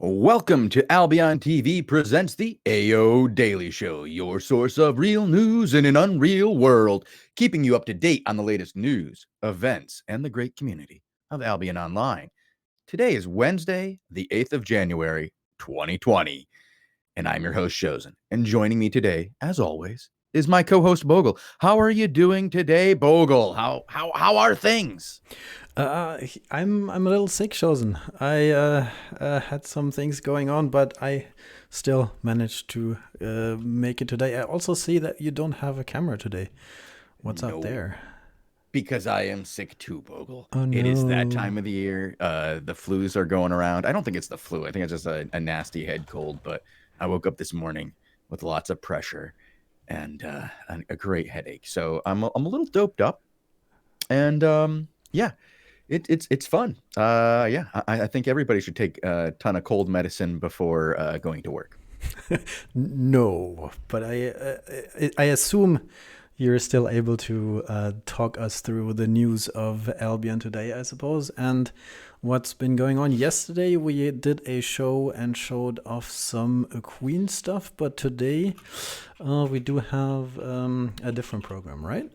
Welcome to Albion TV presents the AO Daily Show, your source of real news in an unreal world, keeping you up to date on the latest news, events, and the great community of Albion Online. Today is Wednesday, the 8th of January, 2020, and I'm your host, Shozen. And joining me today, as always, is my co-host, Bogul. How are you doing today, Bogul? How are things? I'm a little sick, Shozen. I had some things going on, but I still managed to make it today. I also see that you don't have a camera today. What's up there? Because I am sick too, Bogle. Oh, It is that no. time of the year. The flus are going around. I don't think it's the flu. I think it's just a nasty head cold. But I woke up this morning with lots of pressure and a great headache. So I'm a little doped up, and yeah, it's fun. Yeah, I think everybody should take a ton of cold medicine before going to work. No, but I assume you're still able to talk us through the news of Albion today, I suppose, and what's been going on. Yesterday we did a show and showed off some Queen stuff, but today we do have a different program, right?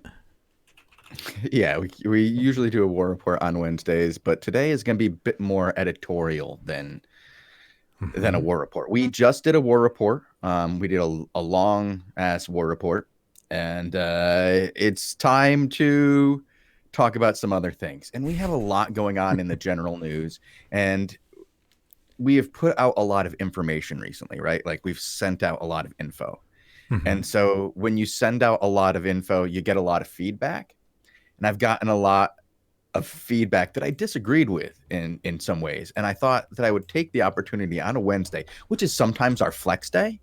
Yeah, we usually do a war report on Wednesdays, but today is going to be a bit more editorial than a war report. We just did a war report. We did a long ass war report, and it's time to talk about some other things. And we have a lot going on in the general news, and we have put out a lot of information recently, right? Like we've sent out a lot of info. And so when you send out a lot of info, you get a lot of feedback. And I've gotten a lot of feedback that I disagreed with in some ways. And I thought that I would take the opportunity on a Wednesday, which is sometimes our flex day,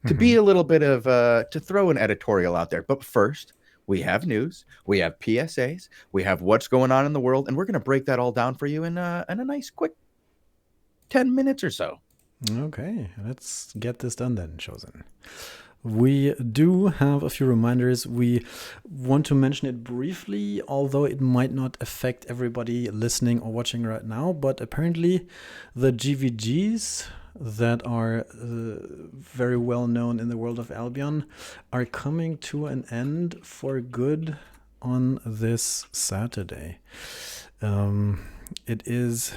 to be a little bit of to throw an editorial out there. But first, we have news, we have PSAs, we have what's going on in the world, and we're going to break that all down for you in a nice quick 10 minutes or so. Okay, let's get this done then, Chosen. We do have a few reminders. We want to mention it briefly, although it might not affect everybody listening or watching right now. But apparently, the GVGs that are very well known in the world of Albion are coming to an end for good on this Saturday. It is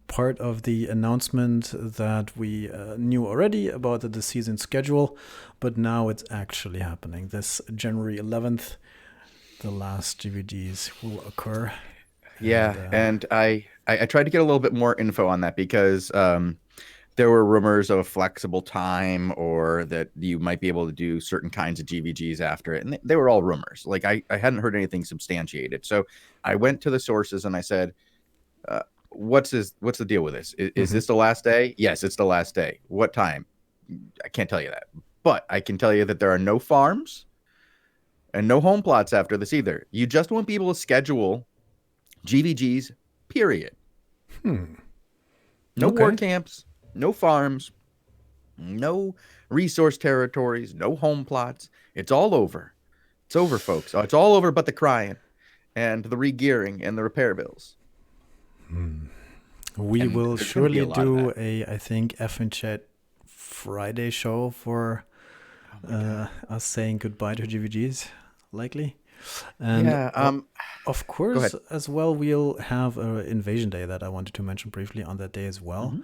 part of the announcement that we knew already about the season schedule, but now it's actually happening. This January 11th, the last GVDs will occur. Yeah, and I tried to get a little bit more info on that because there were rumors of a flexible time or that you might be able to do certain kinds of GVGs after it. And they were all rumors. Like I hadn't heard anything substantiated. So I went to the sources and I said, what's the deal with this? Is this the last day? Yes, it's the last day. What time? I can't tell you that. But I can tell you that there are no farms and no home plots after this either. You just won't be able to schedule GVGs, period. No war camps, no farms, no resource territories, no home plots. It's all over. It's over, folks. It's all over but the crying and the regearing and the repair bills. We will surely do I think, F and Chat Friday show for us saying goodbye to GVGs, likely. And of course, as well, we'll have an Invasion Day that I wanted to mention briefly on that day as well.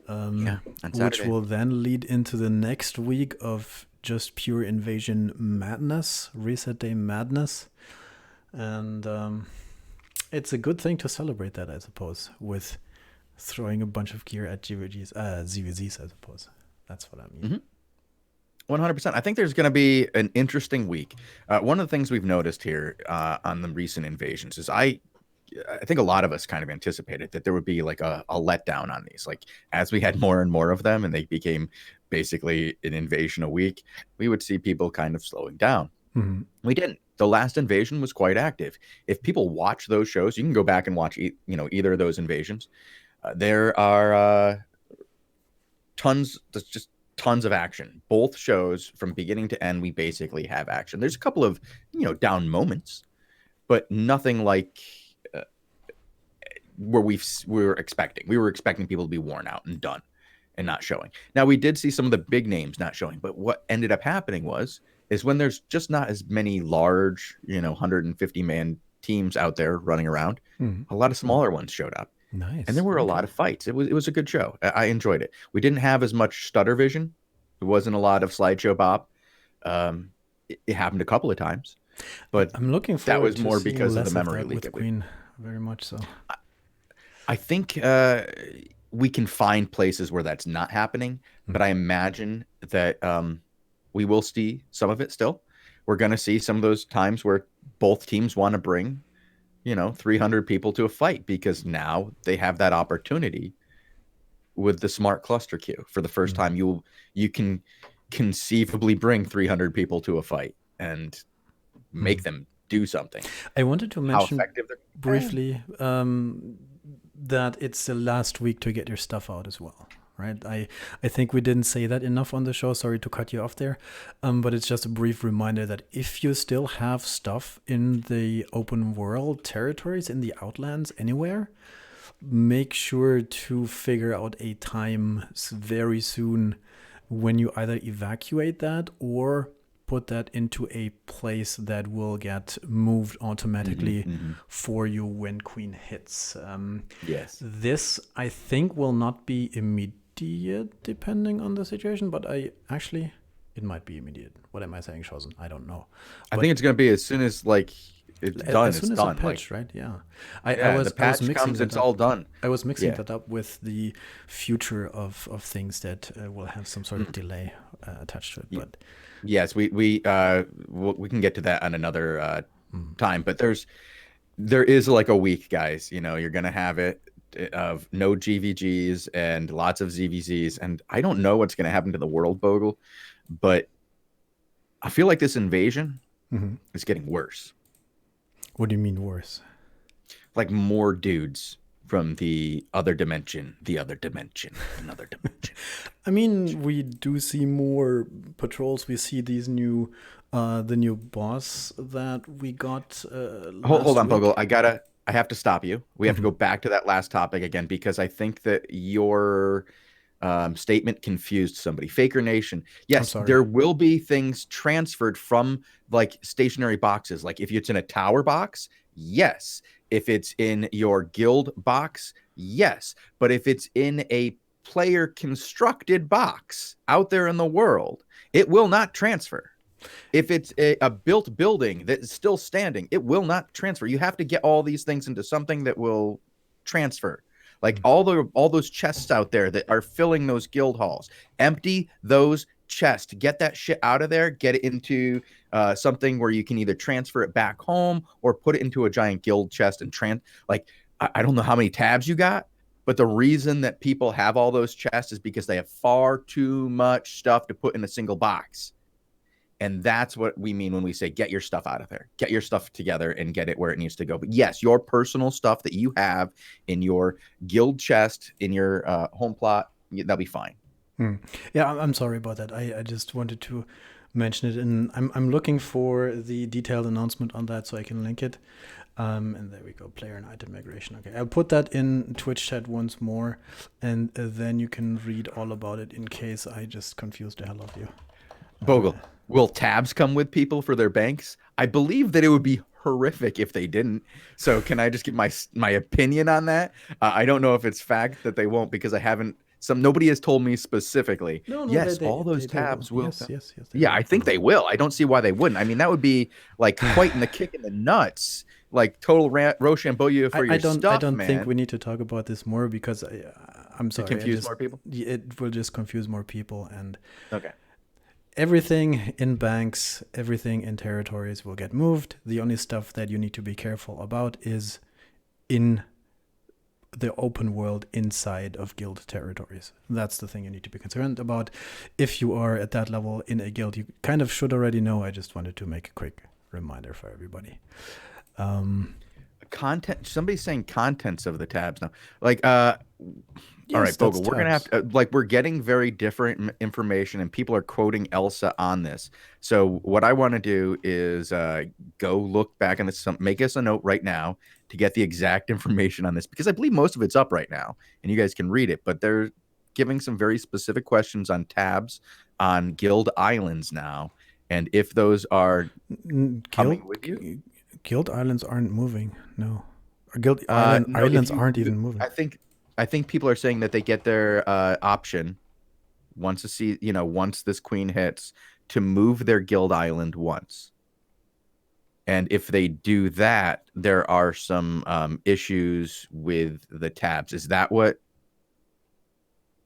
Which will then lead into the next week of just pure Invasion madness, Reset Day madness. And it's a good thing to celebrate that, I suppose, with throwing a bunch of gear at ZVZs, I suppose. That's what I mean. 100%. I think there's going to be an interesting week. One of the things we've noticed here on the recent invasions is I think a lot of us kind of anticipated that there would be like a letdown on these. Like as we had more and more of them and they became basically an invasion a week, we would see people kind of slowing down. We didn't. The last invasion was quite active. If people watch those shows, you can go back and watch either of those invasions. There are tons of action. Both shows from beginning to end, we basically have action. There's a couple of down moments, but nothing like where we were expecting. We were expecting people to be worn out and done. and not showing. Now we did see some of the big names not showing, but what ended up happening is when there's just not as many large, 150 man teams out there running around, a lot of smaller ones showed up. Nice. And there were a lot of fights. It was a good show. I enjoyed it. We didn't have as much stutter vision. It wasn't a lot of slideshow bop. It happened a couple of times, but I'm looking forward that was to more seeing because of less the memory that leak. with Queen, very much so. I think we can find places where that's not happening, but I imagine that we will see some of it still. We're going to see some of those times where both teams want to bring, 300 people to a fight because now they have that opportunity with the smart cluster queue. For the first time, you can conceivably bring 300 people to a fight and make them do something. I wanted to mention briefly that it's the last week to get your stuff out as well, right? I think we didn't say that enough on the show. Sorry to cut you off there. But it's just a brief reminder that if you still have stuff in the open world territories, in the Outlands, anywhere, make sure to figure out a time very soon when you either evacuate that or put that into a place that will get moved automatically for you when Queen hits. Yes. This, I think, will not be immediate depending on the situation, but it might be immediate. What am I saying, Shozen? I don't know. I think it's going to be as soon as it's done. As soon as done. A patch, right? Yeah. The patch comes, it's all done. I was mixing that up with the future of things that will have some sort of delay attached to it. But yes, we can get to that on another time. But there is like a week, guys. You're gonna have it of no GVGs and lots of ZVZs, and I don't know what's gonna happen to the world, Bogul, but I feel like this invasion is getting worse. What do you mean worse? Like more dudes from the other dimension, another dimension. I mean, we do see more patrols. We see these the new boss that we got. Hold on, Bogul. I have to stop you. We have to go back to that last topic again because I think that your statement confused somebody. Faker Nation. Yes, there will be things transferred from like stationary boxes. Like if it's in a tower box, yes. If it's in your guild box, yes. But if it's in a player constructed box out there in the world, it will not transfer. If it's a built building that is still standing, it will not transfer. You have to get all these things into something that will transfer. Like all those chests out there that are filling those guild halls, empty those chests. Get that shit out of there. Get it into something where you can either transfer it back home or put it into a giant guild chest and I don't know how many tabs you got, but the reason that people have all those chests is because they have far too much stuff to put in a single box. And that's what we mean when we say get your stuff out of there. Get your stuff together and get it where it needs to go. But yes, your personal stuff that you have in your guild chest, in your home plot, that'll be fine. Yeah, I'm sorry about that. I just wanted to mention it. And I'm looking for the detailed announcement on that so I can link it. And there we go, player and item migration. Okay, I'll put that in Twitch chat once more. And then you can read all about it in case I just confused the hell out of you. Bogul. Will tabs come with people for their banks? I believe that it would be horrific if they didn't. So can I just give my opinion on that? I don't know if it's fact that they won't because I haven't. Nobody has told me specifically. No, yes, all those tabs will. Yes. Yeah, I think they will. I don't see why they wouldn't. I mean, that would be like quite in the kick in the nuts, like total Rochambeau for your stuff, I don't think we need to talk about this more because I'm sorry. Confuse more people? It will just confuse more people and. Okay. Everything in banks, everything in territories will get moved. The only stuff that you need to be careful about is in the open world inside of guild territories. That's the thing you need to be concerned about. If you are at that level in a guild, you kind of should already know. I just wanted to make a quick reminder for everybody. Content. Somebody's saying contents of the tabs now. Like, all right, Bogul, we're going to have to, we're getting very different information and people are quoting Elsa on this. So what I want to do is go look back on this, make us a note right now to get the exact information on this because I believe most of it's up right now and you guys can read it. But giving some very specific questions on tabs on guild islands now, and if those are coming with you. Guild islands aren't moving. No, islands aren't even moving. I think people are saying that they get their option once this queen hits to move their guild island once. And if they do that, there are some issues with the tabs. Is that what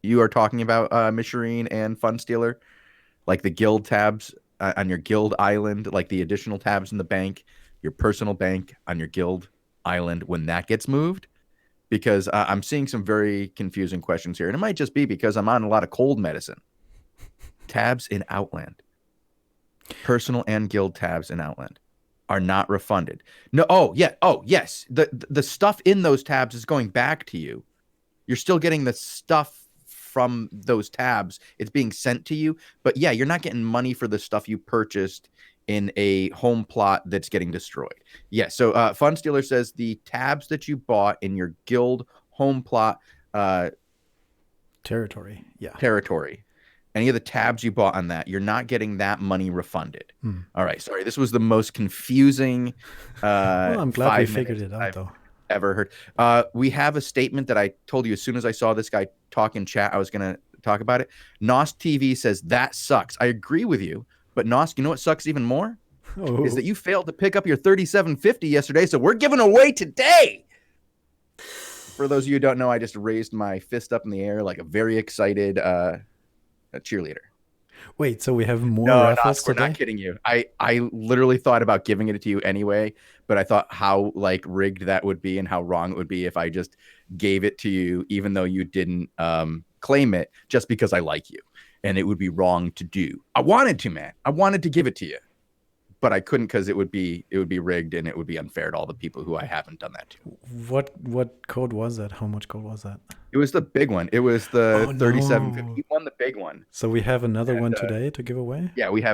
you are talking about, Mishireen and Funstealer? Like the guild tabs on your guild island, like the additional tabs in the bank, your personal bank on your guild island, when that gets moved? Because I'm seeing some very confusing questions here. And it might just be because I'm on a lot of cold medicine. Tabs in Outland. Personal and guild tabs in Outland are not refunded. No. Oh, yeah. Oh, yes. The stuff in those tabs is going back to you. You're still getting the stuff from those tabs. It's being sent to you. But yeah, you're not getting money for the stuff you purchased in a home plot that's getting destroyed. Yeah. So Funstealer says the tabs that you bought in your guild home plot territory. Yeah. Territory. Any of the tabs you bought on that, you're not getting that money refunded. All right. Sorry. This was the most confusing well, I'm glad we figured it out, though. Ever heard. We have a statement that I told you as soon as I saw this guy talk in chat, I was going to talk about it. Nos TV says that sucks. I agree with you, but Nos, you know what sucks even more? Is that you failed to pick up your 3750 yesterday, so we're giving away today. For those of you who don't know, I just raised my fist up in the air like a very excited cheerleader. Wait, so we have more raffles today? We're not kidding you. I literally thought about giving it to you anyway, but I thought how like rigged that would be and how wrong it would be if I just gave it to you, even though you didn't claim it, just because I like you. And it would be wrong to do. I wanted to, man. I wanted to give it to you, but I couldn't because it would be rigged and it would be unfair to all the people who I haven't done that to. What code was that? How much code was that? It was the big one. It was the 3750. You won the big one. So we have another one today to give away? Yeah, we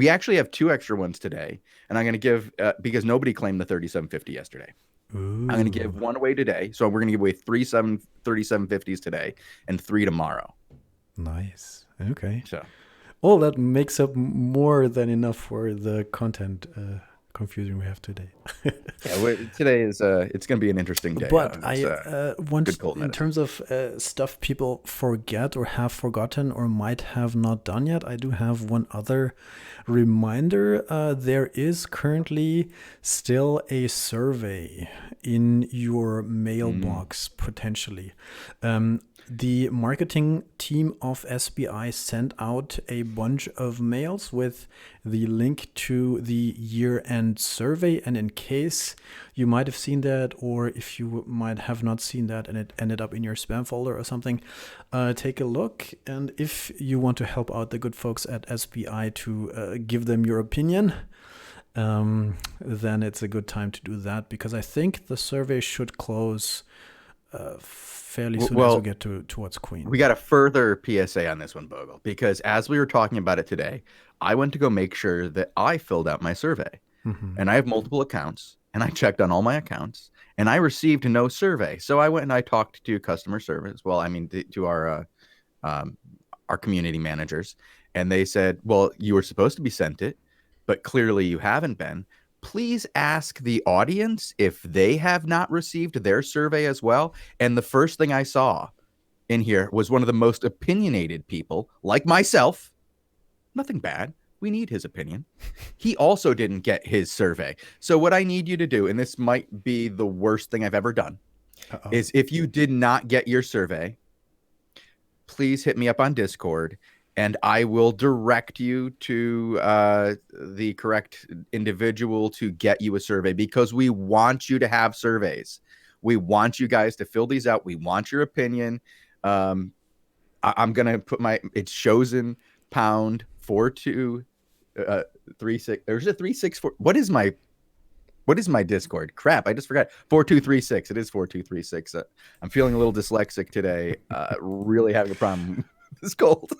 actually have 2 extra ones today. And I'm going to give, because nobody claimed the 3750 yesterday. Ooh. I'm going to give 1 away today. So we're going to give away 3 3750s today and 3 tomorrow. Nice. Okay. So, well, that makes up more than enough for the content confusion we have today. Yeah, today is it's going to be an interesting day. But I want, in terms of stuff people forget or have forgotten or might have not done yet, I do have one other reminder. There is currently still a survey in your mailbox, potentially. The marketing team of SBI sent out a bunch of mails with the link to the year-end survey. And in case you might have seen that, or if you might have not seen that and it ended up in your spam folder or something, take a look. And if you want to help out the good folks at SBI to give them your opinion, then it's a good time to do that, because I think the survey should close fairly soon as we get towards Queen. We got a further PSA on this one, Bogul, because as we were talking about it today, I went to go make sure that I filled out my survey. And I have multiple accounts, and I checked on all my accounts, and I received no survey. So I went and I talked to customer service. Well, I mean, to our community managers, and they said, well, you were supposed to be sent it, but clearly you haven't been. Please ask the audience if they have not received their survey as well. And the first thing I saw in here was one of the most opinionated people, like myself. Nothing bad. We need his opinion. He also didn't get his survey. So what I need you to do, and this might be the worst thing I've ever done, is if you did not get your survey, please hit me up on Discord, and I will direct you to the correct individual to get you a survey, because we want you to have surveys. We want you guys to fill these out. We want your opinion. I'm going to put it's Shozen pound 4236. There's a 364. What is my Discord? Crap, I just forgot. 4236. It is 4236. I'm feeling a little dyslexic today. Really having a problem. It's cold.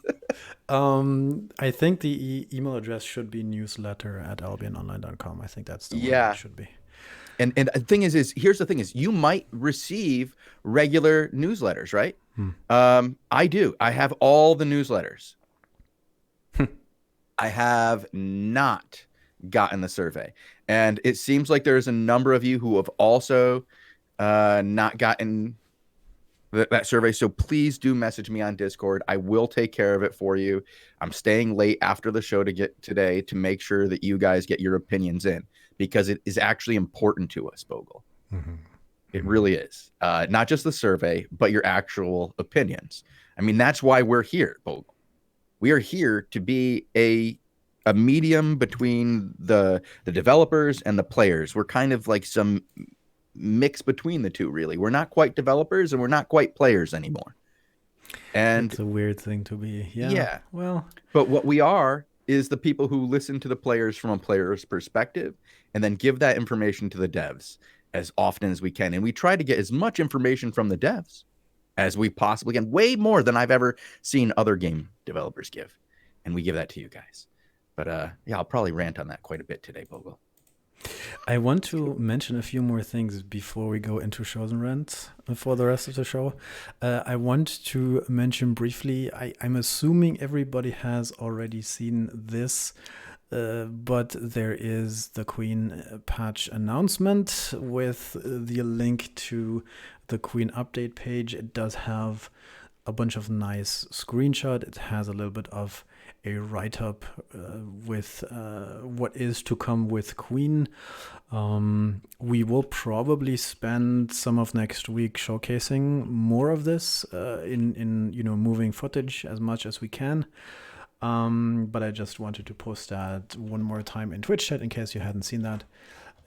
I think the email address should be newsletter@albiononline.com. I think that's the one it should be. And the thing is here's the thing is you might receive regular newsletters, right? I do. I have all the newsletters. I have not gotten the survey. And it seems like there's a number of you who have also not gotten that survey. So please do message me on Discord. I will take care of it for you. I'm staying late after the show today to make sure that you guys get your opinions in, because it is actually important to us, Bogul. It really is. Not just the survey, but your actual opinions. I mean, that's why we're here, Bogul. We are here to be a medium between the developers and the players. We're kind of like some mix between the two, really. We're not quite developers and we're not quite players anymore. And it's a weird thing to be. Yeah. Well, but what we are is the people who listen to the players from a player's perspective and then give that information to the devs as often as we can. And we try to get as much information from the devs as we possibly can, way more than I've ever seen other game developers give. And we give that to you guys. But yeah, I'll probably rant on that quite a bit today, Bogul. I want to mention a few more things before we go into shows and rants for the rest of the show. I want to mention briefly, I'm assuming everybody has already seen this, but there is the Queen patch announcement with the link to the Queen update page. It does have a bunch of nice screenshots. It has a little bit of a write-up with what is to come with Queen. We will probably spend some of next week showcasing more of this in moving footage as much as we can. But I just wanted to post that one more time in Twitch chat in case you hadn't seen that.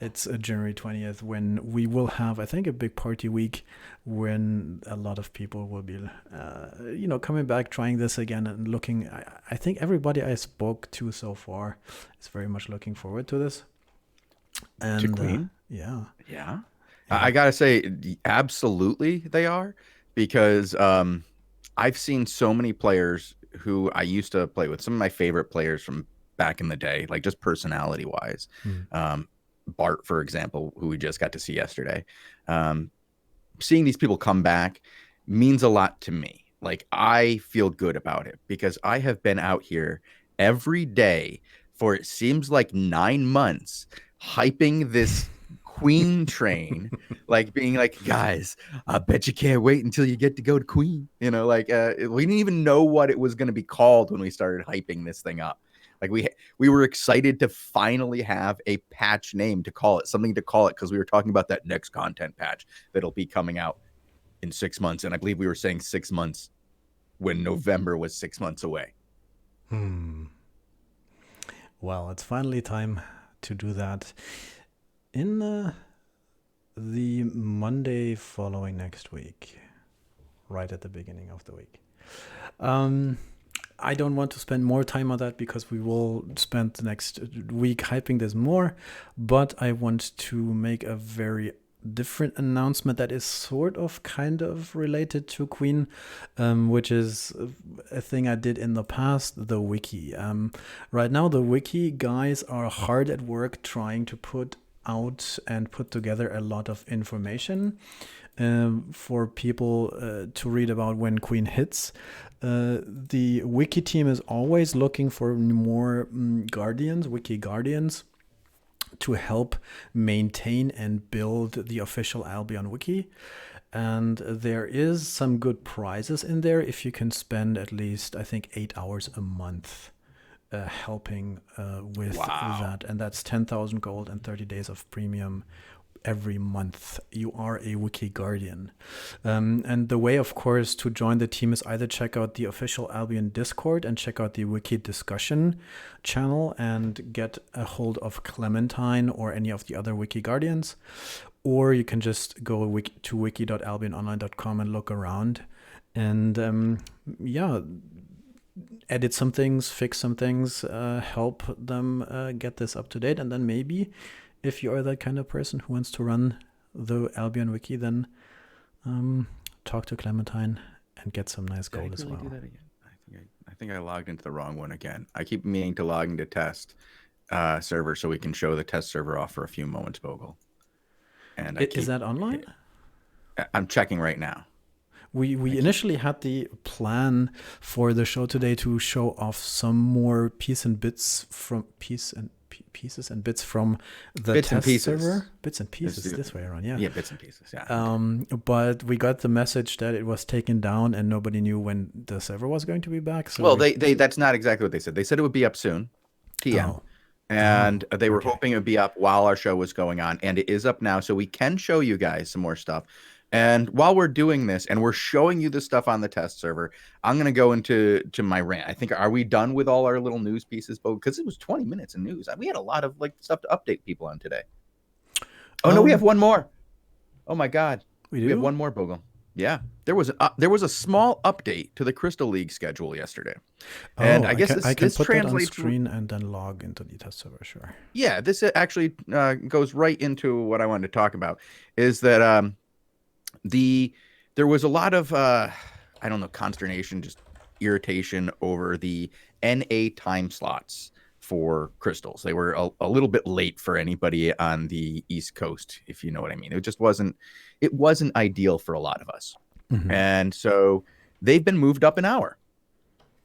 It's January 20th when we will have, I think, a big party week when a lot of people will be, coming back, trying this again and looking. I think everybody I spoke to so far is very much looking forward to this. And to Queen? Yeah. I got to say, absolutely they are, because I've seen so many players who I used to play with, some of my favorite players from back in the day, like just personality wise. Bart, for example, who we just got to see yesterday. Seeing these people come back means a lot to me. Like, I feel good about it because I have been out here every day for it seems like 9 months hyping this Queen train, like being like, guys, I bet you can't wait until you get to go to Queen. We didn't even know what it was going to be called when we started hyping this thing up. Like we were excited to finally have a patch name to call it, something to call it, because we were talking about that next content patch that'll be coming out in 6 months. And I believe we were saying 6 months when November was 6 months away. Well, it's finally time to do that in the Monday following next week, right at the beginning of the week. I don't want to spend more time on that because we will spend the next week hyping this more, but I want to make a very different announcement that is sort of kind of related to Queen, which is a thing I did in the past, the wiki. Right now, the wiki guys are hard at work trying to put out and put together a lot of information for people to read about when Queen hits. The wiki team is always looking for more wiki guardians, to help maintain and build the official Albion wiki. And there is some good prizes in there if you can spend at least, I think, 8 hours a month helping with that. And that's 10,000 gold and 30 days of premium every month. You are a wiki guardian. And the way, of course, to join the team is either check out the official Albion Discord and check out the wiki discussion channel and get a hold of Clementine or any of the other wiki guardians, or you can just go to wiki.albiononline.com and look around and edit some things, fix some things, help them get this up to date. And then maybe if you are that kind of person who wants to run the Albion wiki, then talk to Clementine and get some nice gold as well. Do that again? I think I logged into the wrong one again. I keep meaning to log into test server so we can show the test server off for a few moments, Bogul. And Is that online? I'm checking right now. We initially had the plan for the show today to show off some more pieces and bits from the Bits and test pieces. server. Bits and pieces this way around, yeah. Yeah, bits and pieces, yeah. But we got the message that it was taken down and nobody knew when the server was going to be back. So well, they that's not exactly what they said. They said it would be up soon, TM. Oh. And they were hoping it would be up while our show was going on, and it is up now, so we can show you guys some more stuff. And while we're doing this and we're showing you the stuff on the test server, I'm going to go into my rant. I think, are we done with all our little news pieces, Bo? Because it was 20 minutes of news. We had a lot of stuff to update people on today. Oh, no, we have one more. Oh, my God. We have one more, Bogle. Yeah, there was a small update to the Crystal League schedule yesterday, and I guess I can this put translates that on screen and then log into the test server. Sure. Yeah, this actually goes right into what I wanted to talk about. Is that there was a lot of consternation, just irritation over the NA time slots for crystals. They were a little bit late for anybody on the East Coast, if you know what I mean. It just wasn't ideal for a lot of us. Mm-hmm. And so they've been moved up an hour.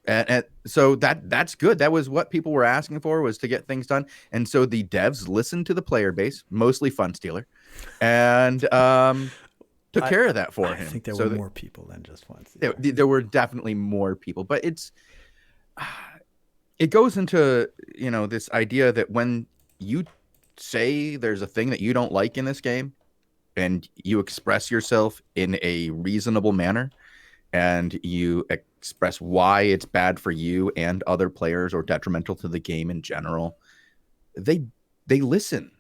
And so that's good. That was what people were asking for, was to get things done. And so the devs listened to the player base, mostly Funstealer, and took care of that for him. I think there were more people than just Funstealer. There were definitely more people, but it goes into, this idea that when you say there's a thing that you don't like in this game and you express yourself in a reasonable manner and you express why it's bad for you and other players or detrimental to the game in general, they listen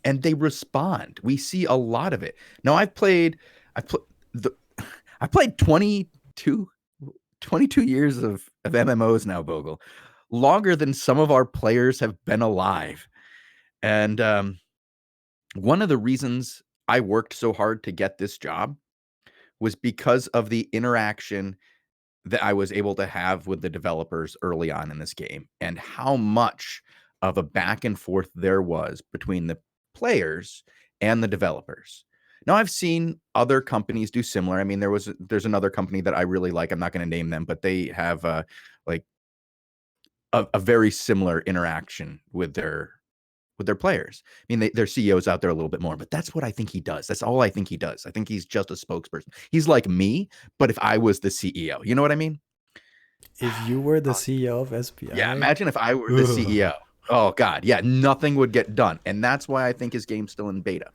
and they respond. We see a lot of it. Now I've played 22 years of MMOs now, Bogle, longer than some of our players have been alive. And one of the reasons I worked so hard to get this job was because of the interaction that I was able to have with the developers early on in this game, and how much of a back and forth there was between the players and the developers. Now, I've seen other companies do similar. I mean, there's another company that I really like. I'm not going to name them, but they have a very similar interaction with their players. I mean, their CEO's out there a little bit more, but that's what I think he does. That's all I think he does. I think he's just a spokesperson. He's like me, but if I was the CEO, you know what I mean? If you were the CEO of SPI. Yeah, imagine if I were the CEO. Oh, God. Yeah, nothing would get done. And that's why I think his game's still in beta.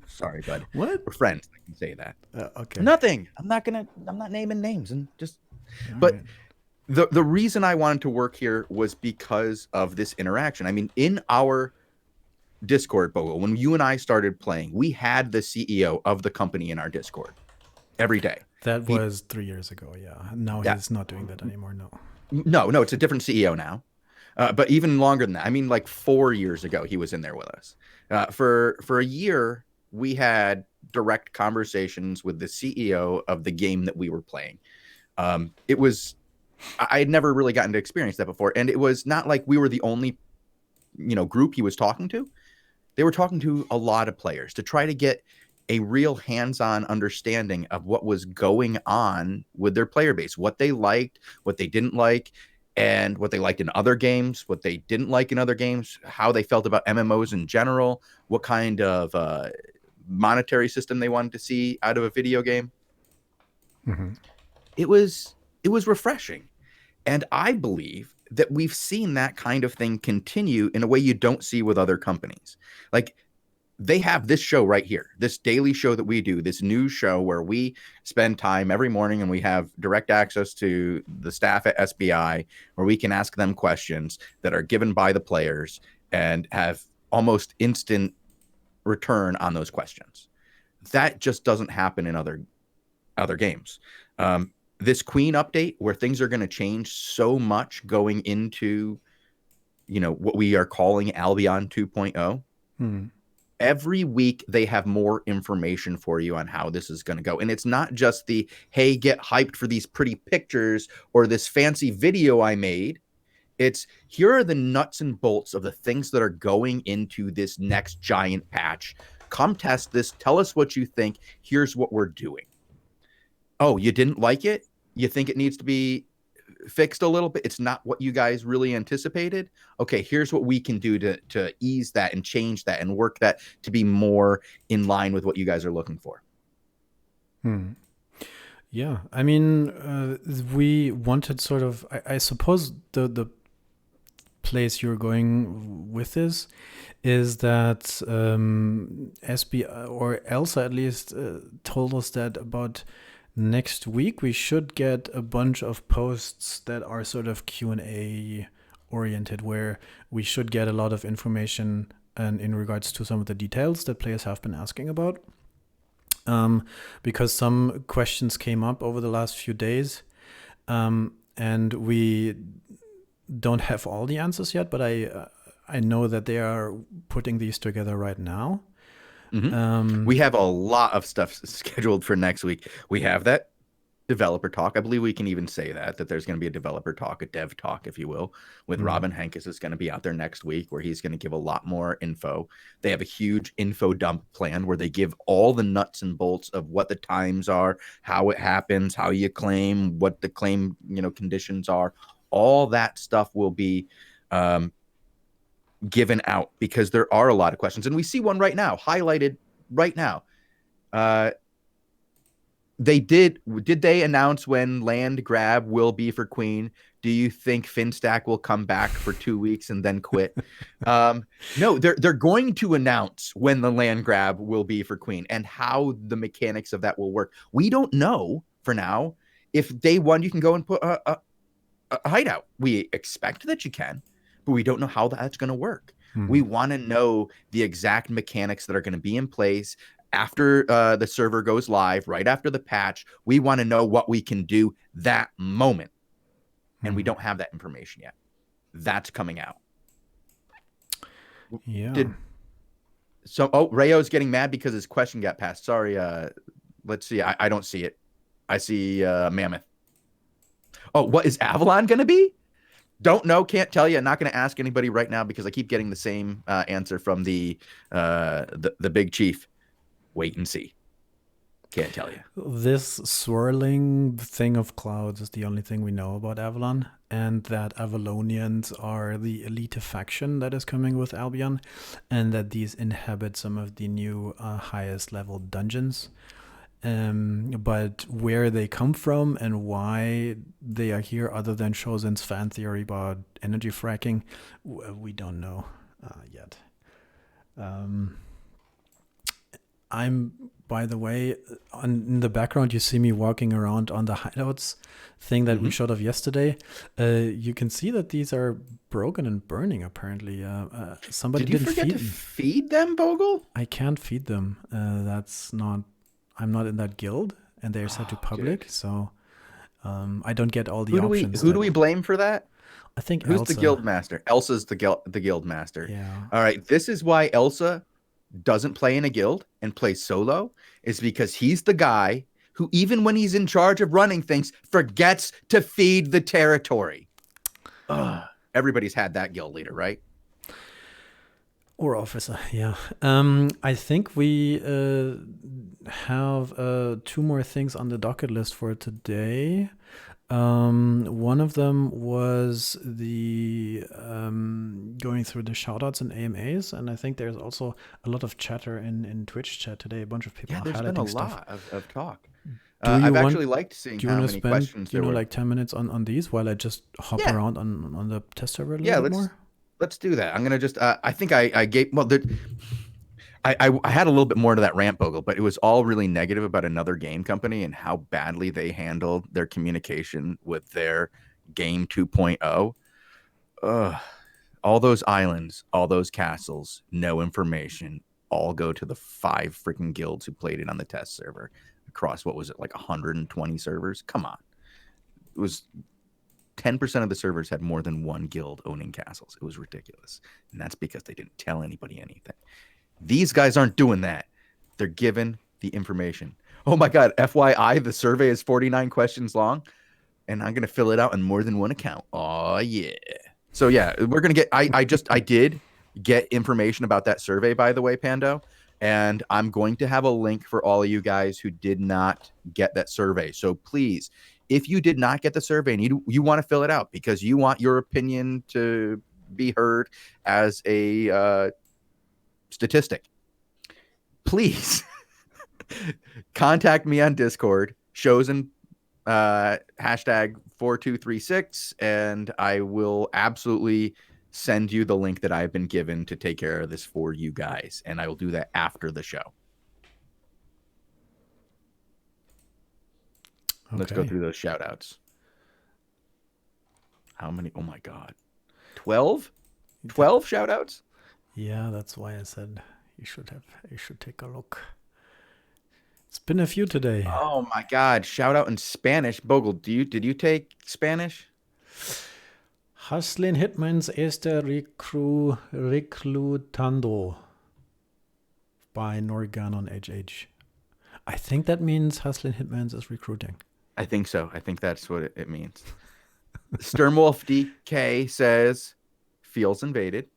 Sorry, bud. What? We're friends. I can say that. Okay. Nothing. I'm not naming names and just. But right. The reason I wanted to work here was because of this interaction. I mean, in our Discord, Bogle, when you and I started playing, we had the CEO of the company in our Discord every day. That was 3 years ago. Yeah. Now he's not doing that anymore. No, it's a different CEO now. But even longer than that, I mean, like 4 years ago, he was in there with us. For a year, we had direct conversations with the CEO of the game that we were playing. I had never really gotten to experience that before. And it was not like we were the only, group he was talking to. They were talking to a lot of players to try to get a real hands-on understanding of what was going on with their player base, what they liked, what they didn't like, and what they liked in other games, what they didn't like in other games, how they felt about MMOs in general, what kind of monetary system they wanted to see out of a video game. Mm-hmm. It was refreshing. And I believe that we've seen that kind of thing continue in a way you don't see with other companies. Like, they have this show right here, this daily show that we do, this news show where we spend time every morning and we have direct access to the staff at SBI, where we can ask them questions that are given by the players and have almost instant return on those questions. That just doesn't happen in other games. This Queen update, where things are going to change so much going into, what we are calling Albion 2.0. Every week they have more information for you on how this is going to go. And it's not just the, hey, get hyped for these pretty pictures or this fancy video I made. It's here are the nuts and bolts of the things that are going into this next giant patch. Come test this. Tell us what you think. Here's what we're doing. Oh, you didn't like it? You think it needs to be fixed a little bit? It's not what you guys really anticipated. Okay, here's what we can do to ease that and change that and work that to be more in line with what you guys are looking for. Yeah, I mean, we wanted sort of, I suppose the place you're going with this is that SB or Elsa at least told us that about next week we should get a bunch of posts that are sort of Q&A oriented, where we should get a lot of information and in regards to some of the details that players have been asking about. Because some questions came up over the last few days, and we don't have all the answers yet, but I know that they are putting these together right now. We have a lot of stuff scheduled for next week. We have that developer talk. I believe we can even say that there's going to be a developer talk, a dev talk, if you will, with Robin Hankis is going to be out there next week, where he's going to give a lot more info. They have a huge info dump plan where they give all the nuts and bolts of what the times are, how it happens, how you claim, what the claim, conditions are. All that stuff will be given out, because there are a lot of questions, and we see one right now highlighted right now. Did they announce when land grab will be for Queen? Do you think Finstack will come back for 2 weeks and then quit? No, they're going to announce when the land grab will be for Queen and how the mechanics of that will work. We don't know for now. If day one you can go and put a hideout, we expect that you can, but we don't know how that's going to work. We want to know the exact mechanics that are going to be in place after the server goes live, right after the patch. We want to know what we can do that moment. And we don't have that information yet. That's coming out. Yeah. Rayo's getting mad because his question got passed. Sorry. Let's see. I don't see it. I see Mammoth. Oh, what is Avalon going to be? Don't know. Can't tell you. I'm not going to ask anybody right now because I keep getting the same answer from the big chief. Wait and see. Can't tell you. This swirling thing of clouds is the only thing we know about Avalon, and that Avalonians are the elite faction that is coming with Albion, and that these inhabit some of the new highest level dungeons. But where they come from and why they are here, other than Shozen's fan theory about energy fracking, we don't know yet. I'm, by the way, in the background, you see me walking around on the hideouts thing that we showed off yesterday. You can see that these are broken and burning, apparently. Somebody didn't forget to feed them, Bogul? I can't feed them. I'm not in that guild, and they're set to public, so I don't get all the options. Who do we blame for that? I think Who's Elsa. The guild master? Elsa's the guild master. Yeah. All right. This is why Elsa doesn't play in a guild and plays solo, is because he's the guy who, even when he's in charge of running things, forgets to feed the territory. Everybody's had that guild leader, right? Or officer, yeah. I think we have 2 more things on the docket list for today. One of them was the going through the shoutouts and AMAs, and I think there's also a lot of chatter in Twitch chat today. A bunch of people are highlighting stuff. There's been a lot of talk. I've actually liked seeing how many questions there were. Like 10 minutes on these while I just hop around on the test server a little bit more? Let's do that. I'm going to just, I think I gave, well, I had a little bit more to that rant, Bogul, but it was all really negative about another game company and how badly they handled their communication with their game 2.0. All those islands, all those castles, no information, all go to the 5 freaking guilds who played it on the test server across, what was it, like 120 servers? Come on. It was 10% of the servers had more than 1 guild owning castles. It was ridiculous. And that's because they didn't tell anybody anything. These guys aren't doing that. They're given the information. Oh my God, FYI, the survey is 49 questions long, and I'm going to fill it out in more than one account. Oh, yeah. So yeah, we're gonna get. I did get information about that survey, by the way, Pando, and I'm going to have a link for all of you guys who did not get that survey. So please, if you did not get the survey and you want to fill it out because you want your opinion to be heard as a statistic, please contact me on Discord, Shozen hashtag 4236, and I will absolutely send you the link that I've been given to take care of this for you guys, and I will do that after the show. Okay. Let's go through those shout outs. How many? Oh my god. 12 shout outs? Yeah, that's why I said you should take a look. It's been a few today. Oh my god, shout out in Spanish. Bogul, did you take Spanish? Haslin Hitmans está reclutando by Norganon HH. I think that means Haslin Hitmans is recruiting. I think so. I think that's what it means. Sternwolf DK says, feels invaded.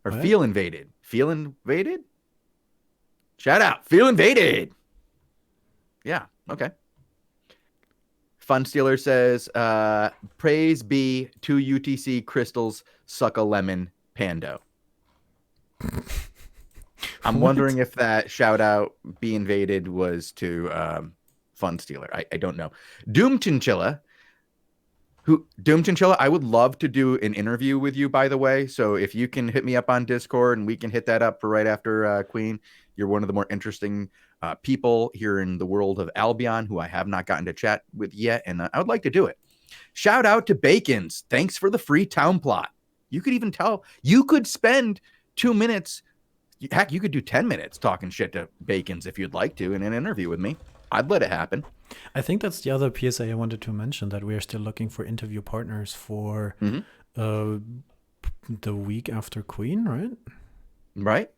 Or what? Feel invaded. Feel invaded? Shout out. Feel invaded. Yeah. Okay. Fun Stealer says, praise be to UTC crystals, suck a lemon, Pando. I'm wondering if that shout out be invaded was to Fun Stealer. I don't know. Doom Chinchilla, I would love to do an interview with you, by the way. So if you can hit me up on Discord and we can hit that up for right after Queen, you're one of the more interesting people here in the world of Albion who I have not gotten to chat with yet, and I would like to do it. Shout out to Bacons. Thanks for the free town plot. You could even tell, you could spend 2 minutes, heck, you could do 10 minutes talking shit to Bacons if you'd like to in an interview with me. I'd let it happen. I think that's the other PSA I wanted to mention, that we are still looking for interview partners for the week after Queen, right? Right.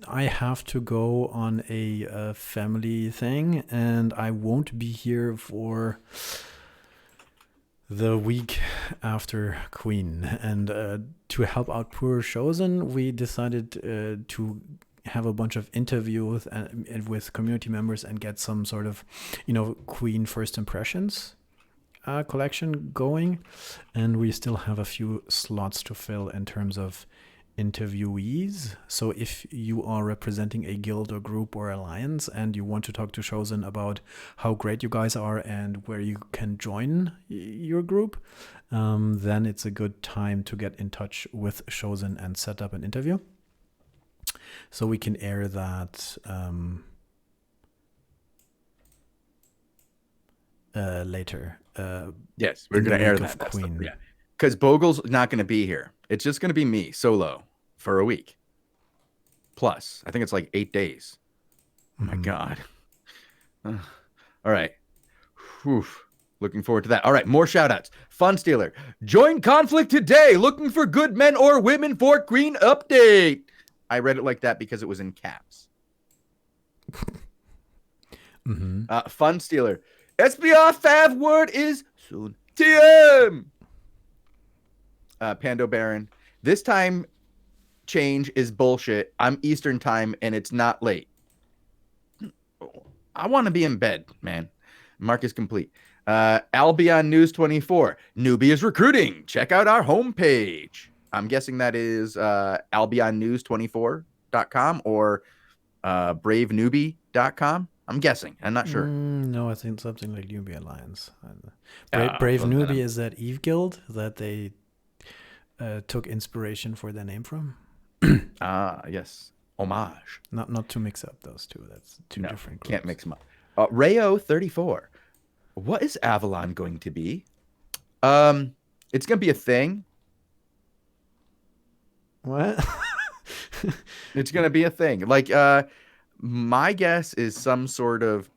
I have to go on a family thing, and I won't be here for the week after Queen. And to help out poor Shozen, we decided to have a bunch of interviews and with community members and get some sort of, Queen first impressions collection going. And we still have a few slots to fill in terms of interviewees. So if you are representing a guild or group or alliance and you want to talk to Shozen about how great you guys are and where you can join your group, then it's a good time to get in touch with Shozen and set up an interview. So we can air that later. Yes, we're going to air that. Queen. Yeah. Because Bogul's not going to be here. It's just going to be me solo for a week. Plus, I think it's like 8 days. Oh my God. All right. Whew. Looking forward to that. All right, more shout outs. Fun Stealer. Join conflict today. Looking for good men or women for Queen update. I read it like that because it was in caps. Fun Stealer. SBR Fav word is soon. TM. Pando Baron. This time change is bullshit. I'm Eastern time and it's not late. I want to be in bed, man. Mark is complete. Albion News 24. Newbie is recruiting. Check out our homepage. I'm guessing that is albionnews24.com or bravenewbie.com. I'm guessing. I'm not sure. No, I think something like Newbie Alliance. Brave Newbie is that Eve Guild that they took inspiration for their name from. Yes. Homage. Not to mix up those two. That's two different groups. Can't mix them up. Rayo 34. What is Avalon going to be? It's going to be a thing. What? It's going to be a thing. Like, my guess is some sort of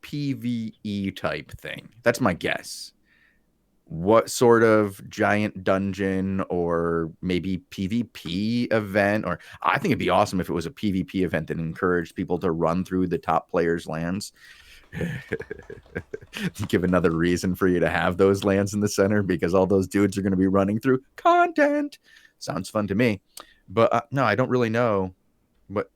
PvE type thing. That's my guess. What sort of giant dungeon or maybe PvP event? Or I think it'd be awesome if it was a PvP event that encouraged people to run through the top players' lands. Give another reason for you to have those lands in the center because all those dudes are going to be running through content. Sounds fun to me. But no, I don't really know what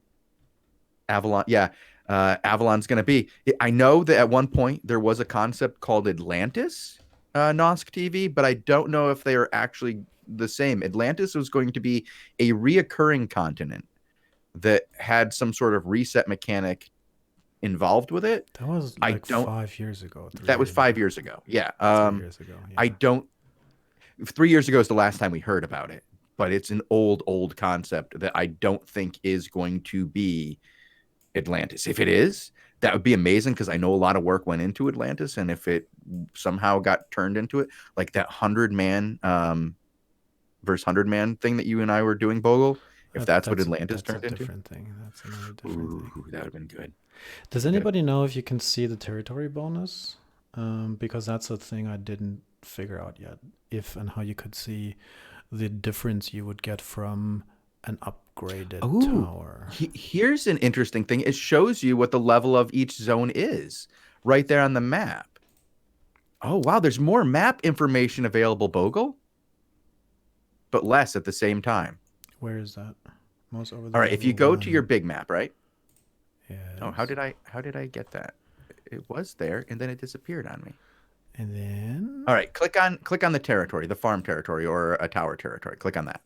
Avalon. Yeah, Avalon's going to be. I know that at one point there was a concept called Atlantis, Nosk TV, but I don't know if they are actually the same. Atlantis was going to be a reoccurring continent that had some sort of reset mechanic involved with it. That was like 5 years ago. That was 5 years ago. Yeah. 3 years ago. Yeah. I don't. 3 years ago is the last time we heard about it, but it's an old concept that I don't think is going to be Atlantis. If it is, that would be amazing because I know a lot of work went into Atlantis, and if it somehow got turned into it, like that 100-man versus 100-man thing that you and I were doing, Bogul, if that's what Atlantis turned into. Different thing. That's another different thing. That would have been good. Does anybody know if you can see the territory bonus? Because that's a thing I didn't figure out yet. If and how you could see the difference you would get from an upgraded tower. Here's an interesting thing. It shows you what the level of each zone is right there on the map. Oh, wow. There's more map information available, Bogul, but less at the same time. Where is that? Most over All right. If you go to your big map, right? Yeah. Oh, how did I get that? It was there and then it disappeared on me. And then all right, click on the territory, the farm territory or a tower territory. Click on that.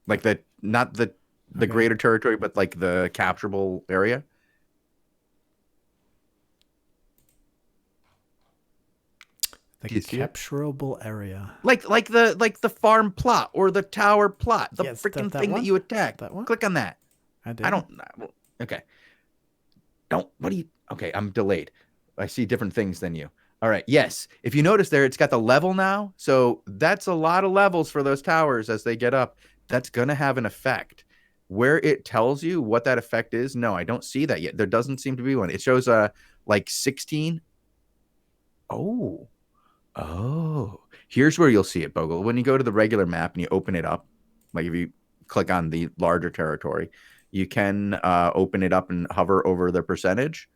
Like not the greater territory, but like the capturable area. The capturable area. Like the farm plot or the tower plot. The freaking thing that you attack. That one? Click on that. I did. Okay. Okay, I'm delayed. I see different things than you. All right. Yes. If you notice there, it's got the level now. So that's a lot of levels for those towers as they get up. That's going to have an effect. Where it tells you what that effect is, no, I don't see that yet. There doesn't seem to be one. It shows like 16. Oh. Here's where you'll see it, Bogul. When you go to the regular map and you open it up, like if you click on the larger territory, you can open it up and hover over the percentage.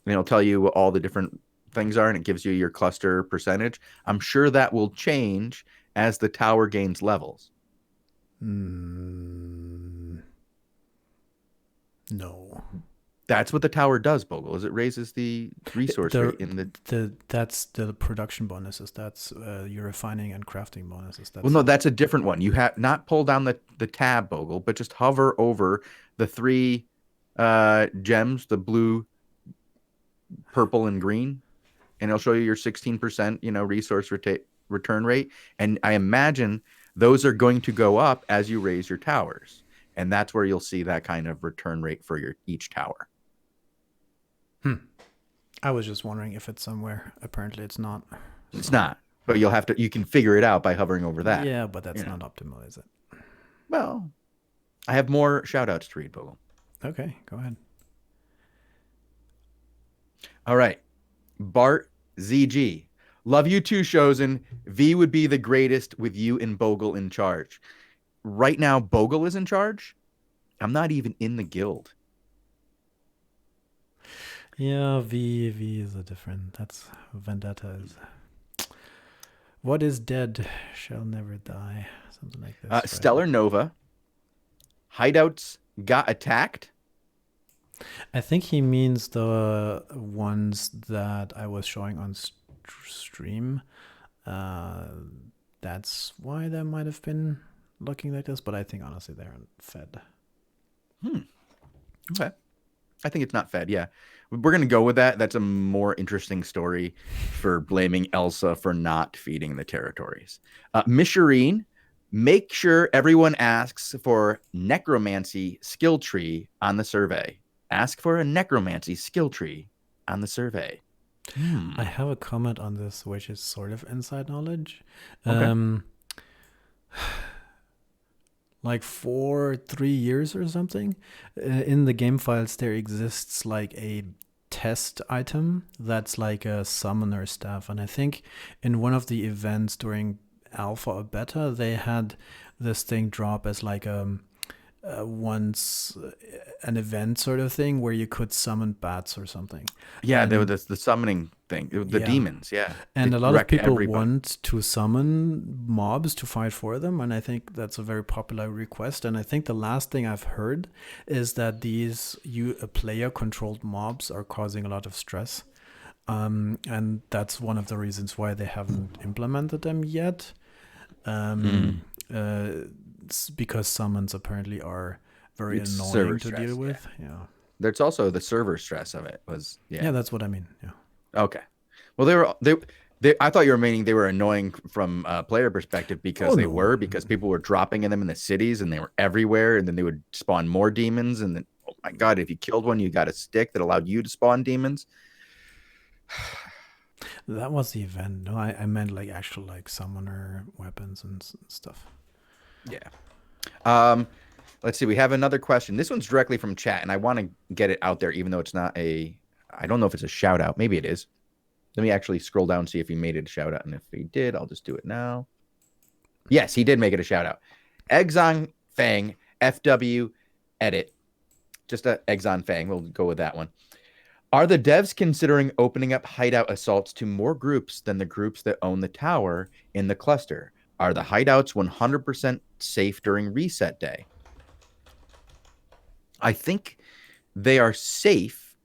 And it'll tell you what all the different things are, and it gives you your cluster percentage. I'm sure that will change as the tower gains levels. No. That's what the tower does, Bogul, is it raises the resource rate in the... That's the production bonuses. That's your refining and crafting bonuses. Well, no, that's a different one. You have not pull down the tab, Bogul, but just hover over the 3 gems, the blue, purple, and green, and it'll show you your 16%, resource return rate. And I imagine those are going to go up as you raise your towers. And that's where you'll see that kind of return rate for each tower. I was just wondering if it's somewhere. Apparently it's not. It's not. But you can figure it out by hovering over that. Yeah, but that's not optimal, is it? Well, I have more shout outs to read, Bogul. Okay, go ahead. All right. Bart ZG. Love you too, Shozen. V would be the greatest with you and Bogul in charge. Right now, Bogul is in charge. I'm not even in the guild. Yeah, V is a different. That's Vendetta is. What is dead shall never die. Something like this. Right? Stellar Nova. Hideouts got attacked. I think he means the ones that I was showing on stream. That's why they might have been looking like this, but I think honestly they aren't fed. Okay. I think it's not fed, yeah. We're going to go with that. That's a more interesting story for blaming Elsa for not feeding the territories. Mishireen, make sure everyone asks for necromancy skill tree on the survey. Ask for a necromancy skill tree on the survey. I have a comment on this, which is sort of inside knowledge. Okay. Like for 3 years or something, in the game files there exists like a test item that's like a summoner staff, and I think in one of the events during alpha or beta they had this thing drop as like once an event sort of thing where you could summon bats or something. Yeah, there was the summoning thing, the demons. Yeah, and they a lot of people everybody. want to summon mobs to fight for them, and I think that's a very popular request. And I think the last thing I've heard is that these player controlled mobs are causing a lot of stress, and that's one of the reasons why they haven't implemented them yet. Because summons apparently are very annoying to deal with. Yeah. There's also the server stress of it. Yeah, that's what I mean. Yeah. Okay. Well, they I thought you were meaning they were annoying from a player perspective because because people were dropping in them in the cities and they were everywhere, and then they would spawn more demons, and then, oh my God, if you killed one, you got a stick that allowed you to spawn demons. That was the event. No, I meant like actual like summoner weapons and stuff. Yeah. Let's see. We have another question. This one's directly from chat, and I want to get it out there, even though it's not I don't know if it's a shout out. Maybe it is. Let me actually scroll down and see if he made it a shout out. And if he did, I'll just do it now. Yes, he did make it a shout out. Exxon Fang, FW edit. Just a Exxon Fang. We'll go with that one. Are the devs considering opening up hideout assaults to more groups than the groups that own the tower in the cluster? Are the hideouts 100% safe during reset day? I think they are safe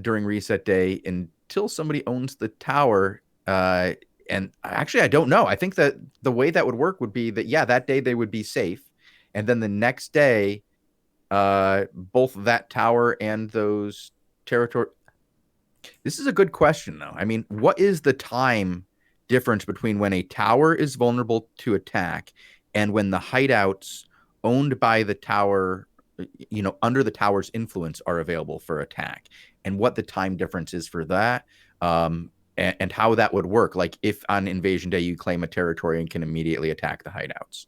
during reset day until somebody owns the tower. And actually, I don't know. I think that the way that would work would be that, yeah, that day they would be safe. And then the next day, both that tower and those territory. This is a good question, though. I mean, what is the time difference between when a tower is vulnerable to attack and when the hideouts owned by the tower, under the tower's influence are available for attack, and what the time difference is for that, and how that would work? Like if on invasion day you claim a territory and can immediately attack the hideouts.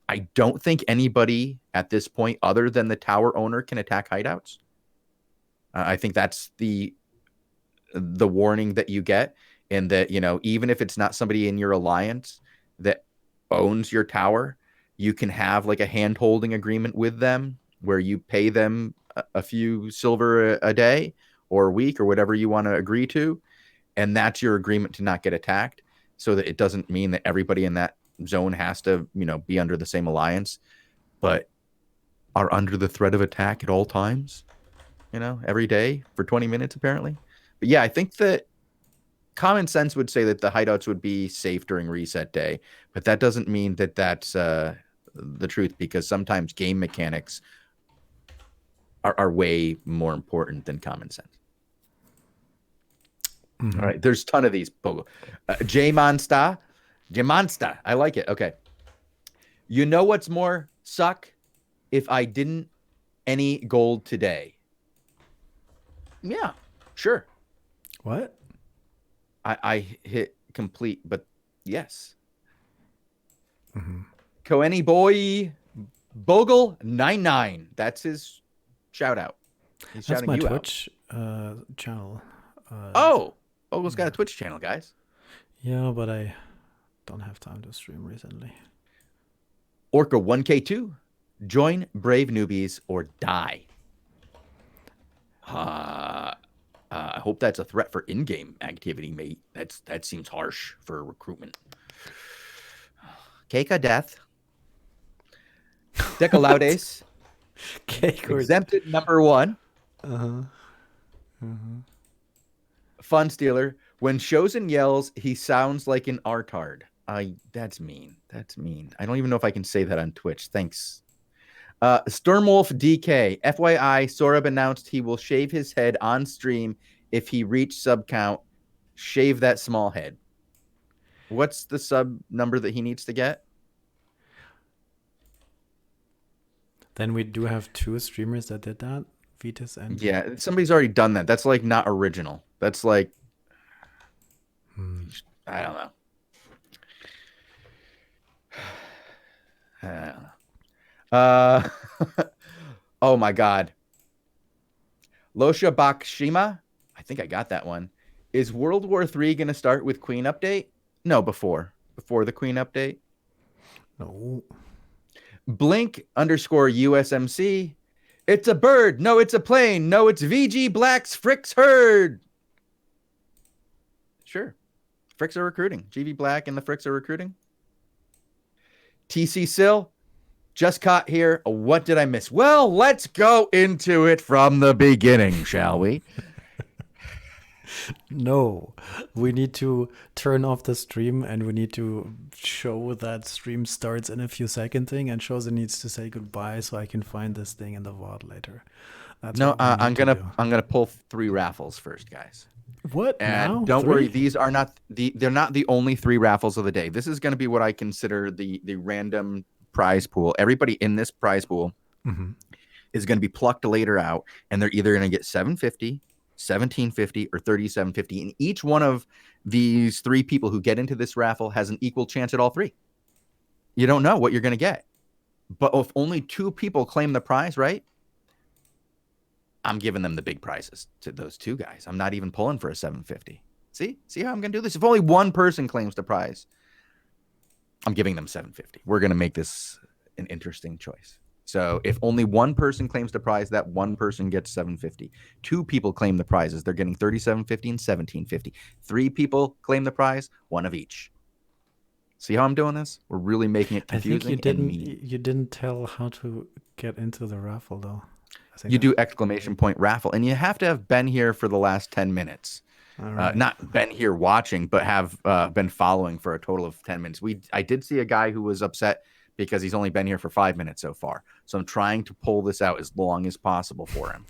I don't think anybody at this point other than the tower owner can attack hideouts. I think that's the warning that you get, and that, even if it's not somebody in your alliance that owns your tower, you can have like a hand-holding agreement with them where you pay them a few silver a day or a week or whatever you want to agree to, and that's your agreement to not get attacked, so that it doesn't mean that everybody in that zone has to, be under the same alliance, but are under the threat of attack at all times, every day for 20 minutes apparently. But yeah, I think that common sense would say that the hideouts would be safe during reset day, but that doesn't mean that that's the truth, because sometimes game mechanics are way more important than common sense. Mm-hmm. All right, there's a ton of these. J-Monsta. I like it. Okay. You know what's more suck? If I didn't any gold today. Yeah, sure. What? I hit complete, but yes. Mm-hmm. Koeni boy Bogul 99. That's his shout out. He's shouting you out. That's my Twitch channel. Bogul's got a Twitch channel, guys. Yeah, but I don't have time to stream recently. Orca 1K2. Join Brave Newbies or die. I hope that's a threat for in-game activity, mate. That seems harsh for recruitment. Cake of death. Decalaudes. Cake exempted number 1. Fun Stealer. When Shozen yells, he sounds like an artard. That's mean. I don't even know if I can say that on Twitch. Thanks. Stormwolf DK. FYI, Sorab announced he will shave his head on stream if he reached sub count. Shave that small head. What's the sub number that he needs to get? Then we do have 2 streamers that did that. Vitas and... Yeah, somebody's already done that. That's like not original. That's like... I don't know. Oh my God. Losha Bakshima. I think I got that one. Is World War III going to start with Queen update? No, before the Queen update. No. Blink_USMC. It's a bird. No, it's a plane. No, it's VG Black's Fricks herd. Sure. Fricks are recruiting. GV Black and the Fricks are recruiting. TC Sill. Just caught here. What did I miss? Well, let's go into it from the beginning, shall we? No, we need to turn off the stream and we need to show that stream starts in a few seconds thing, and Shozen needs to say goodbye so I can find this thing in the VOD later. That's no, I'm gonna pull 3 raffles first, guys. What? And now? don't worry, these are not they're not the only 3 raffles of the day. This is going to be what I consider the random prize pool. Everybody in this prize pool is going to be plucked later out, and they're either going to get $750, $1750, or $3750. And each one of these 3 people who get into this raffle has an equal chance at all 3. You don't know what you're going to get. But if only 2 people claim the prize, right? I'm giving them the big prizes to those 2 guys. I'm not even pulling for a $750. See how I'm going to do this? If only 1 person claims the prize, I'm giving them $750. We're going to make this an interesting choice. So if only 1 person claims the prize, that 1 person gets $750. 2 people claim the prizes. They're getting $37.50 and $17.50. 3 people claim the prize, 1 of each. See how I'm doing this? We're really making it confusing. I think you didn't tell how to get into the raffle, though. You do ! raffle, and you have to have been here for the last 10 minutes. Right. Not been here watching, but have been following for a total of 10 minutes. I did see a guy who was upset because he's only been here for 5 minutes so far. So I'm trying to pull this out as long as possible for him.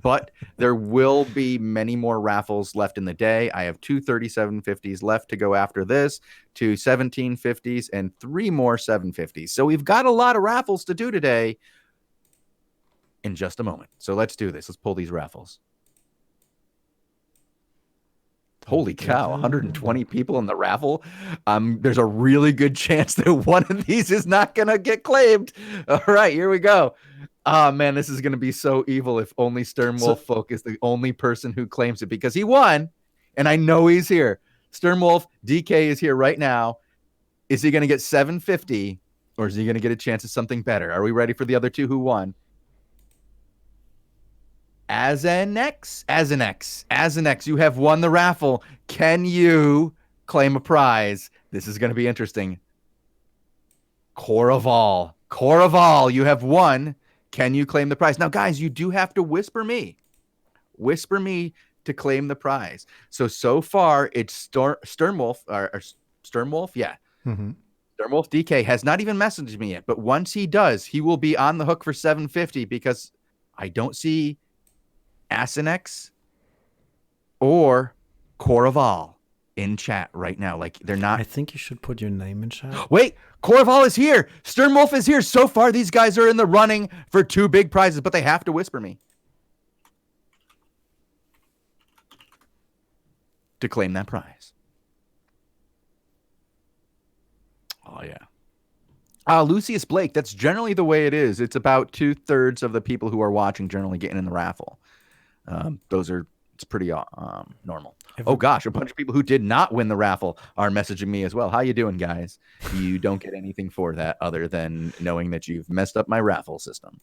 But there will be many more raffles left in the day. I have 2 3750s left to go after this, 2 1750s, and 3 more 750s. So we've got a lot of raffles to do today. In just a moment. So let's do this. Let's pull these raffles. Holy cow, 120 people in the raffle. There's a really good chance that one of these is not going to get claimed. All right, here we go. Oh, man, this is going to be so evil if only Sternwolf Folk is the only person who claims it, because he won, and I know he's here. Sternwolf DK is here right now. Is he going to get 750, or is he going to get a chance at something better? Are we ready for the other 2 who won? Azanex, you have won the raffle. Can you claim a prize? This is going to be interesting. Coraval, you have won. Can you claim the prize? Now, guys, you do have to whisper me. Whisper me to claim the prize. So far, it's Sternwolf, or Sternwolf, yeah. Sternwolf DK has not even messaged me yet, but once he does, he will be on the hook for 750, because I don't see Asanex or Coraval in chat right now. Like, they're not. I think you should put your name in chat. Wait, Coraval is here. Sternwolf is here. So far, these guys are in the running for 2 big prizes, but they have to whisper me to claim that prize. Oh, yeah. Lucius Blake, that's generally the way it is. It's about 2/3 of the people who are watching generally getting in the raffle. It's pretty normal. Oh gosh, a bunch of people who did not win the raffle are messaging me as well. How you doing, guys? You don't get anything for that other than knowing that you've messed up my raffle system.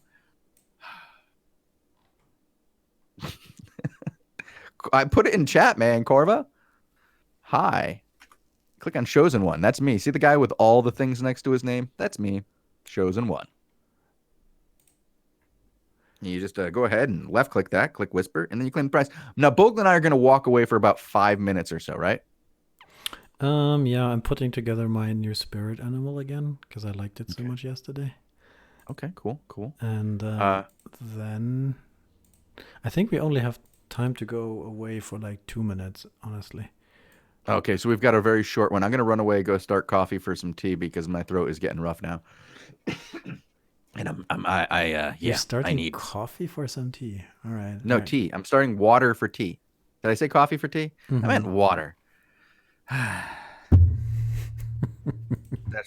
I put it in chat, man. Corva, hi. Click on Shozen One. That's me. See the guy with all the things next to his name? That's me. Shozen One. You just go ahead and left click that, click whisper, and then you claim the prize. Now, Bogul and I are going to walk away for about 5 minutes or so, right? Yeah, I'm putting together my new spirit animal again because I liked it so much yesterday. Okay, cool. And then I think we only have time to go away for like 2 minutes, honestly. Okay, so we've got a very short one. I'm going to run away, go start coffee for some tea because my throat is getting rough now. And You're starting I need coffee for some tea. All right. No, tea. I'm starting water for tea. Did I say coffee for tea? I meant water. That's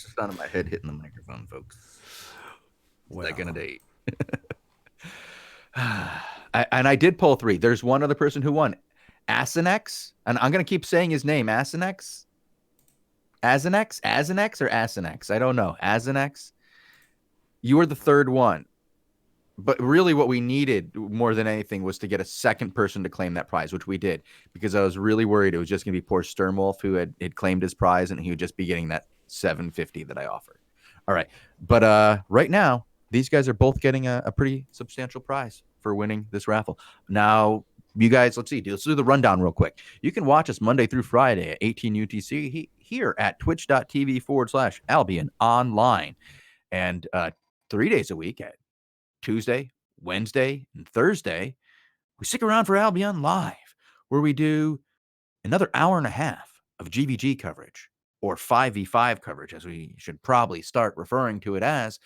just out of my head hitting the microphone, folks. Well. Second a date. And I did pull 3. There's one other person who won. Asanex, and I'm going to keep saying his name. Asanex or Asanex? I don't know. Asanex. You were the third one. But really what we needed more than anything was to get a second person to claim that prize, which we did, because I was really worried it was just going to be poor Sternwolf who had claimed his prize, and he would just be getting that $750 that I offered. All right. But right now, these guys are both getting a pretty substantial prize for winning this raffle. Now, you guys, let's do the rundown real quick. You can watch us Monday through Friday at 18 UTC here at twitch.tv/Albion Online. And 3 days a week at Tuesday, Wednesday, and Thursday, we stick around for Albion Live, where we do another hour and a half of GVG coverage, or 5v5 coverage, as we should probably start referring to it as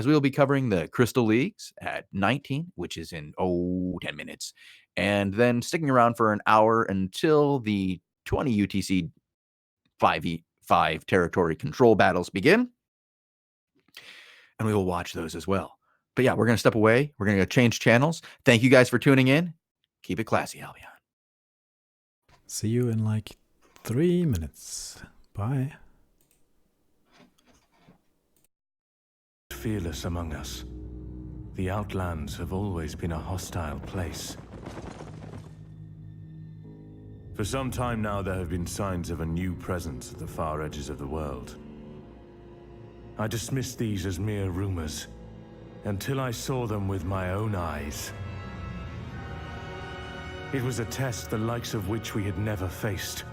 we will be covering the Crystal Leagues at 19, which is in 10 minutes, and then sticking around for an hour until the 20 UTC 5v5 territory control battles begin, and we will watch those as well. But yeah, we're going to step away. We're going to change channels. Thank you guys for tuning in. Keep it classy, Albion. See you in like 3 minutes. Bye. Fearless among us. The Outlands have always been a hostile place. For some time now, there have been signs of a new presence at the far edges of the world. I dismissed these as mere rumors, until I saw them with my own eyes. It was a test the likes of which we had never faced.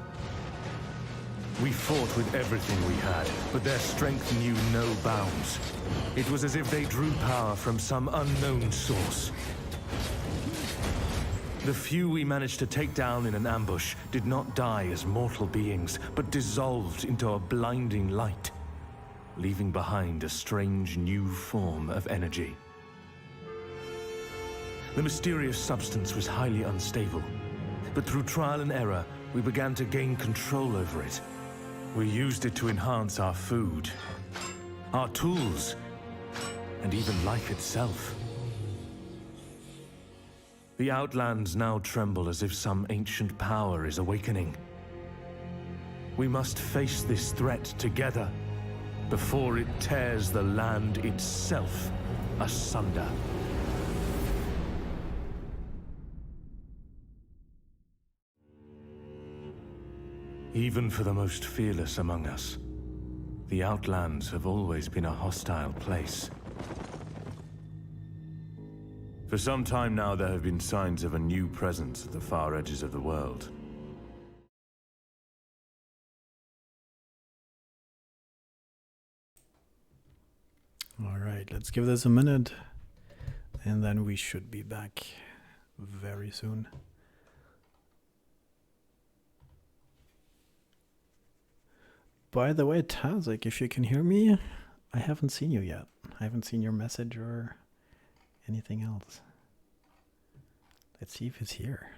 We fought with everything we had, but their strength knew no bounds. It was as if they drew power from some unknown source. The few we managed to take down in an ambush did not die as mortal beings, but dissolved into a blinding light, leaving behind a strange new form of energy. The mysterious substance was highly unstable, but through trial and error, we began to gain control over it. We used it to enhance our food, our tools, and even life itself. The Outlands now tremble as if some ancient power is awakening. We must face this threat together, before it tears the land itself asunder. Even for the most fearless among us, the Outlands have always been a hostile place. For some time now, there have been signs of a new presence at the far edges of the world. All right, let's give this a minute, and then we should be back very soon. By the way, Tazik, if you can hear me, I haven't seen you yet. I haven't seen your message or anything else. Let's see if it's here.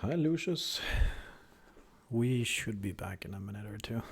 Hi, Lucius. We should be back in a minute or two.